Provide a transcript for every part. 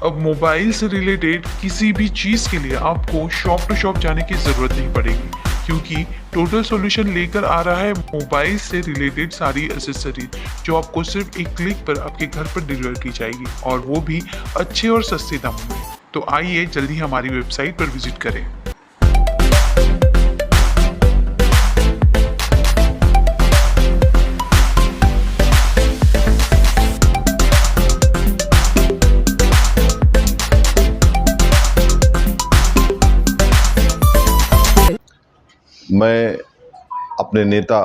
अब मोबाइल से रिलेटेड किसी भी चीज़ के लिए आपको शॉप टू शॉप जाने की ज़रूरत नहीं पड़ेगी, क्योंकि टोटल सॉल्यूशन लेकर आ रहा है मोबाइल से रिलेटेड सारी एसेसरीज, जो आपको सिर्फ एक क्लिक पर आपके घर पर डिलीवर की जाएगी, और वो भी अच्छे और सस्ते दामों में। तो आइए जल्दी हमारी वेबसाइट पर विजिट करें। मैं अपने नेता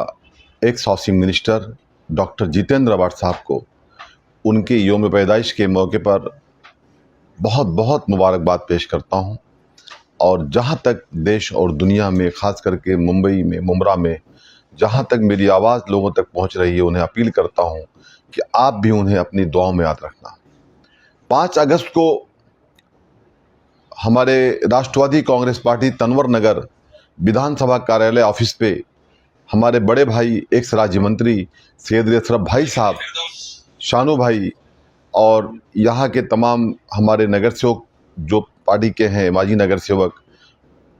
ex housing minister doctor Jitendra Awhad साहब को उनके योम पैदाइश के मौके पर बहुत बहुत मुबारकबाद पेश करता हूं। और जहां तक देश और दुनिया में, ख़ास करके मुंबई में, मुमरा में, जहां तक मेरी आवाज़ लोगों तक पहुंच रही है, उन्हें अपील करता हूं कि आप भी उन्हें अपनी दुआओं में याद रखना। 5 अगस्त को हमारे राष्ट्रवादी कांग्रेस पार्टी तनवर नगर विधानसभा कार्यालय ऑफिस पे हमारे बड़े भाई एक्स राज्य मंत्री सैयद अशरफ भाई साहब, शानू भाई और यहाँ के तमाम हमारे नगर सेवक जो पार्टी के हैं, माजी नगर सेवक,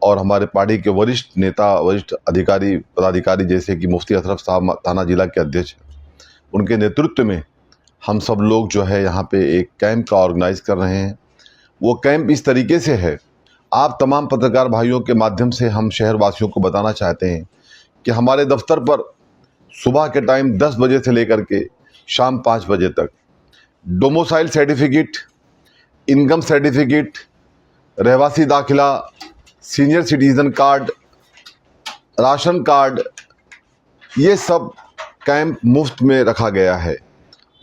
और हमारे पार्टी के वरिष्ठ नेता, वरिष्ठ अधिकारी, पदाधिकारी जैसे कि मुफ्ती अशरफ साहब थाना जिला के अध्यक्ष, उनके नेतृत्व में हम सब लोग जो है यहाँ पे एक कैंप का ऑर्गेनाइज कर रहे हैं। वो कैंप इस तरीके से है, आप तमाम पत्रकार भाइयों के माध्यम से हम शहर वासियों को बताना चाहते हैं कि हमारे दफ्तर पर सुबह के टाइम 10 बजे से लेकर के शाम 5 बजे तक डोमिसाइल सर्टिफिकेट, इनकम सर्टिफिकेट, रहवासी दाखिला, senior citizen card, ration card, ये सब कैंप मुफ्त में रखा गया है।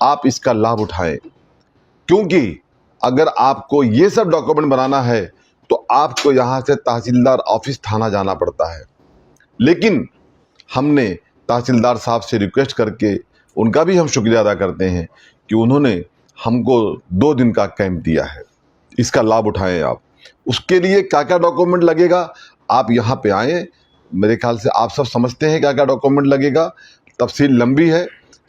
आप इसका लाभ उठाएं, क्योंकि अगर आपको ये सब डॉक्यूमेंट बनाना है तो आपको यहाँ से तहसीलदार ऑफिस थाना जाना पड़ता है। लेकिन हमने तहसीलदार साहब से रिक्वेस्ट करके, उनका भी हम शुक्रिया अदा करते हैं कि उन्होंने हमको 2 दिन का कैंप दिया है। इसका लाभ उठाएं आप। उसके लिए क्या क्या डॉक्यूमेंट लगेगा, आप यहाँ पे आएँ। मेरे ख्याल से आप सब समझते हैं क्या क्या डॉक्यूमेंट लगेगा। तफसील लंबी है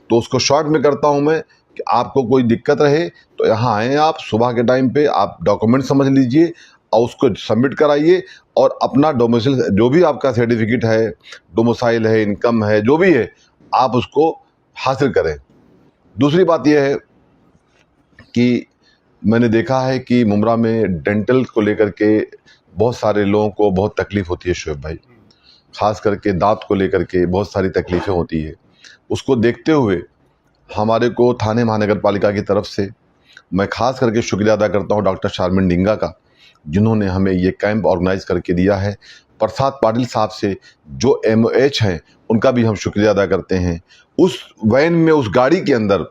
तो उसको शॉर्ट में करता हूँ मैं, कि आपको कोई दिक्कत रहे तो यहाँ आएँ आप। सुबह के टाइम पे आप डॉक्यूमेंट समझ लीजिए और उसको सबमिट कराइए, और अपना डोमिसाइल, जो भी आपका सर्टिफिकेट है, डोमिसाइल है, इनकम है, जो भी है, आप उसको हासिल करें। दूसरी बात यह है कि मैंने देखा है कि मुमरा में डेंटल को लेकर के बहुत सारे लोगों को बहुत तकलीफ़ होती है शुएब भाई, ख़ास करके दांत को लेकर के बहुत सारी तकलीफ़ें होती है। उसको देखते हुए हमारे को थाने महानगर पालिका की तरफ से मैं ख़ास करके शुक्रिया अदा करता हूँ डॉक्टर शारमिन डिंगा का, जिन्होंने हमें ये कैंप ऑर्गेनाइज करके दिया है। प्रसाद पाटिल साहब से जो MOH हैं, उनका भी हम शुक्रिया अदा करते हैं। उस वैन में, उस गाड़ी के अंदर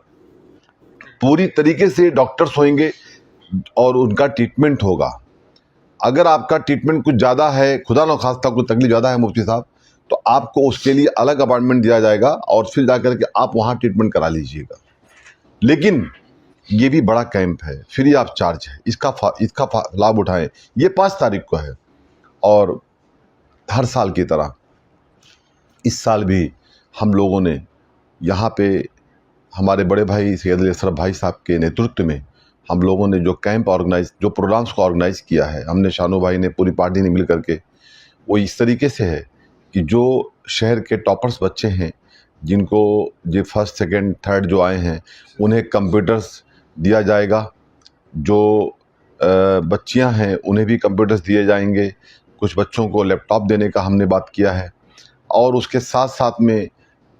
पूरी तरीके से डॉक्टर्स होंगे और उनका ट्रीटमेंट होगा। अगर आपका ट्रीटमेंट कुछ ज़्यादा है, खुदा न खास्ता कुछ तकलीफ ज़्यादा है मुफ्ती साहब, तो आपको उसके लिए अलग अपॉइंटमेंट दिया जाएगा और फिर जाकर के आप वहाँ ट्रीटमेंट करा लीजिएगा। लेकिन ये भी बड़ा कैंप है, फ्री ऑफ चार्ज है, इसका लाभ उठाएं। ये 5 तारीख को है, और हर साल की तरह इस साल भी हम लोगों ने यहाँ पे हमारे बड़े भाई सैयद अशरफ भाई साहब के नेतृत्व में हम लोगों ने जो कैंप ऑर्गेनाइज, जो प्रोग्राम्स को ऑर्गेनाइज किया है, हमने, शानू भाई ने, पूरी पार्टी ने मिल करके, वो इस तरीके से है कि जो शहर के टॉपर्स बच्चे हैं, जिनको जो 1st, 2nd, 3rd जो आए हैं, उन्हें कंप्यूटर्स दिया जाएगा। जो बच्चियां हैं उन्हें भी कंप्यूटर्स दिए जाएंगे। कुछ बच्चों को लैपटॉप देने का हमने बात किया है। और उसके साथ साथ में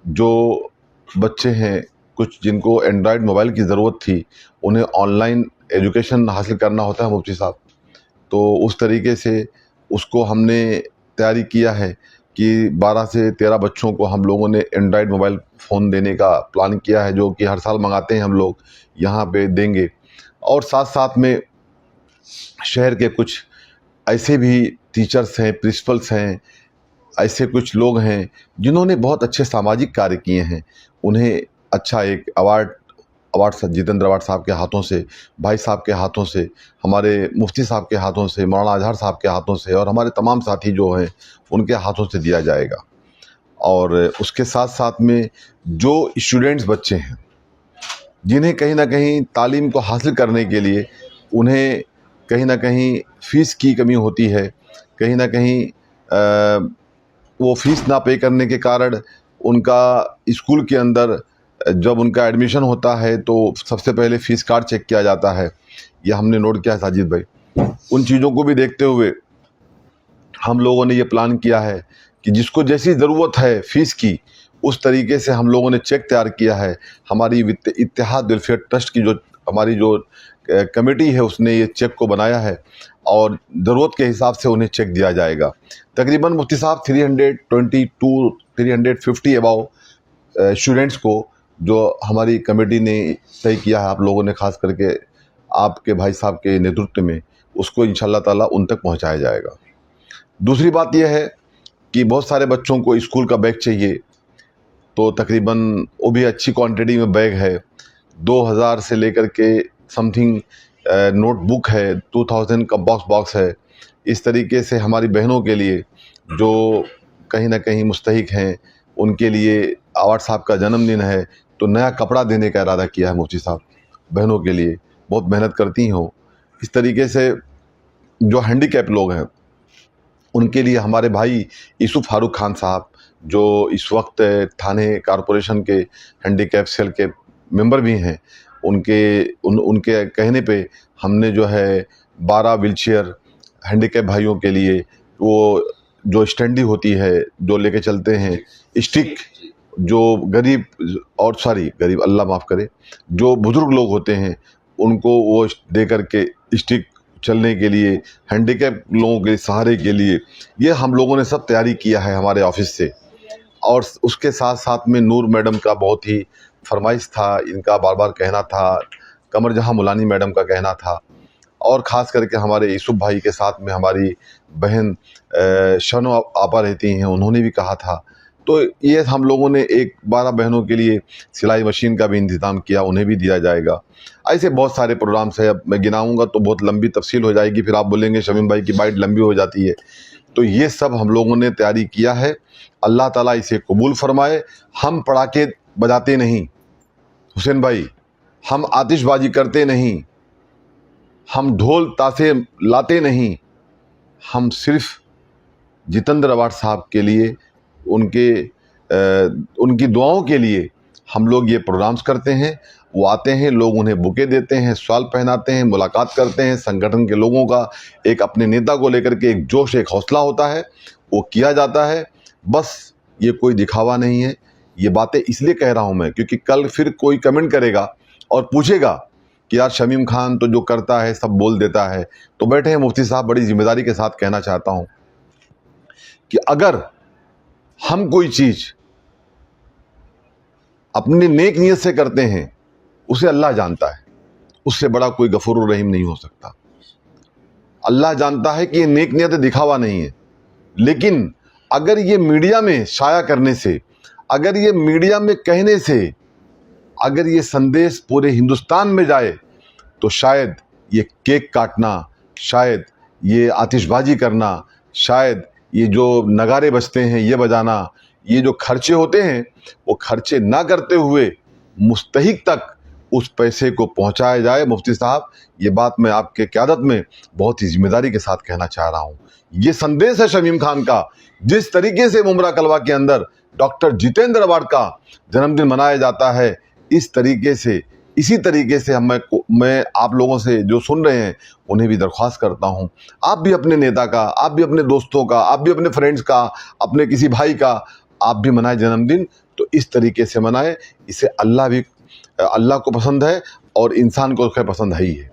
जो बच्चे हैं, कुछ जिनको एंड्रॉयड मोबाइल की ज़रूरत थी, उन्हें ऑनलाइन एजुकेशन हासिल करना होता है मुफ्ती साहब, तो उस तरीके से उसको हमने तैयारी किया है कि 12 से 13 बच्चों को हम लोगों ने एंड्रॉयड मोबाइल फ़ोन देने का प्लान किया है, जो कि हर साल मंगाते हैं हम लोग, यहाँ पे देंगे। और साथ साथ में शहर के कुछ ऐसे भी टीचर्स हैं, प्रिंसिपल्स हैं, ऐसे कुछ लोग हैं जिन्होंने बहुत अच्छे सामाजिक कार्य किए हैं, उन्हें अच्छा एक अवार्ड जितेंद्र अवाड साहब के हाथों से, भाई साहब के हाथों से, हमारे मुफ्ती साहब के हाथों से, मौलाना अजहर साहब के हाथों से, और हमारे तमाम साथी जो हैं उनके हाथों से दिया जाएगा। और उसके साथ साथ में जो स्टूडेंट्स बच्चे हैं, जिन्हें कहीं ना कहीं तालीम को हासिल करने के लिए उन्हें कहीं ना कहीं फ़ीस की कमी होती है, कहीं ना कहीं वो फीस ना पे करने के कारण उनका स्कूल के अंदर जब उनका एडमिशन होता है तो सबसे पहले फ़ीस कार्ड चेक किया जाता है। यह हमने नोट किया है साजिद भाई। उन चीज़ों को भी देखते हुए हम लोगों ने ये प्लान किया है कि जिसको जैसी ज़रूरत है फ़ीस की, उस तरीके से हम लोगों ने चेक तैयार किया है। हमारी इत्तेहाद वेलफेयर ट्रस्ट की जो हमारी जो कमेटी है उसने ये चेक को बनाया है और ज़रूरत के हिसाब से उन्हें चेक दिया जाएगा। तकरीबन मुफ्ती साहब 350 अबाव स्टूडेंट्स को जो हमारी कमेटी ने तय किया है, आप लोगों ने खास करके आपके भाई साहब के नेतृत्व में, उसको इंशाल्लाह ताला उन तक पहुंचाया जाएगा। दूसरी बात यह है कि बहुत सारे बच्चों को स्कूल का बैग चाहिए, तो तकरीबन वो भी अच्छी क्वांटिटी में बैग है। 2000 से लेकर के समथिंग नोटबुक है, 2000 का बॉक्स है। इस तरीके से हमारी बहनों के लिए जो कहीं ना कहीं मुस्तहिक हैं, उनके लिए आवाट साहब का जन्मदिन है तो नया कपड़ा देने का इरादा किया है मुफ्ती साहब। बहनों के लिए बहुत मेहनत करती हो। इस तरीके से जो हैंडीकैप लोग हैं उनके लिए हमारे भाई यूसुफ फारूक खान साहब, जो इस वक्त थाने कॉरपोरेशन के हैंडीकैप सेल के मेंबर भी हैं, उनके कहने पे हमने जो है 12 व्हीलचेयर हैंडीकैप भाइयों के लिए, वो जो स्टैंडी होती है जो लेके चलते हैं, स्टिक, जो गरीब अल्लाह माफ़ करे, जो बुज़ुर्ग लोग होते हैं उनको वो दे करके स्टिक चलने के लिए, हैंडीकैप लोगों के सहारे के लिए, ये हम लोगों ने सब तैयारी किया है हमारे ऑफिस से। और उसके साथ साथ में नूर मैडम का बहुत ही फरमाइश था, इनका बार बार कहना था, कमर जहां मुलानी मैडम का कहना था, और ख़ास करके हमारे यूसुफ भाई के साथ में हमारी बहन शनो आपा रहती हैं, उन्होंने भी कहा था। तो ये हम लोगों ने 12 बहनों के लिए सिलाई मशीन का भी इंतज़ाम किया, उन्हें भी दिया जाएगा। ऐसे बहुत सारे प्रोग्राम्स हैं, अब मैं गिनाऊंगा तो बहुत लंबी तफसील हो जाएगी, फिर आप बोलेंगे शमीम भाई की बाइट लंबी हो जाती है। तो ये सब हम लोगों ने तैयारी किया है। अल्लाह ताला इसे कबूल फरमाए। हम पटाखे बजाते नहीं हुसैन भाई, हम आतिशबाजी करते नहीं, हम ढोल ताशे लाते नहीं, हम सिर्फ जितेंद्र अवार्ड साहब के लिए, उनकी दुआओं के लिए हम लोग ये प्रोग्राम्स करते हैं। वो आते हैं, लोग उन्हें बुके देते हैं, सवाल पहनाते हैं, मुलाकात करते हैं। संगठन के लोगों का एक अपने नेता को लेकर के एक जोश, एक हौसला होता है, वो किया जाता है। बस ये कोई दिखावा नहीं है। ये बातें इसलिए कह रहा हूँ मैं क्योंकि कल फिर कोई कमेंट करेगा और पूछेगा कि यार शमीम खान तो जो करता है सब बोल देता है। तो बैठे हैं मुफ्ती साहब, बड़ी जिम्मेदारी के साथ कहना चाहता हूँ कि अगर हम कोई चीज़ अपनी नेक नीयत से करते हैं, उसे अल्लाह जानता है, उससे बड़ा कोई गफूर रहीम नहीं हो सकता। अल्लाह जानता है कि ये नेक नीयत दिखावा नहीं है, लेकिन अगर ये मीडिया में शाया करने से, अगर ये मीडिया में कहने से, अगर ये संदेश पूरे हिंदुस्तान में जाए, तो शायद ये केक काटना, शायद ये आतिशबाजी करना, शायद ये जो नगारे बजते हैं ये बजाना, ये जो खर्चे होते हैं, वो खर्चे ना करते हुए मुस्तहिक तक उस पैसे को पहुंचाया जाए। मुफ्ती साहब, ये बात मैं आपके क़यादत में बहुत ही जिम्मेदारी के साथ कहना चाह रहा हूँ। ये संदेश है शमीम खान का। जिस तरीके से मुमरा कलवा के अंदर डॉक्टर जितेंद्र अवार्ड का जन्मदिन मनाया जाता है, इसी तरीके से मैं आप लोगों से जो सुन रहे हैं उन्हें भी दरख्वास्त करता हूं, आप भी अपने नेता का, आप भी अपने दोस्तों का, आप भी अपने फ्रेंड्स का, अपने किसी भाई का आप भी मनाए जन्मदिन। तो इस तरीके से मनाए, इसे अल्लाह को पसंद है और इंसान को पसंद है ही है।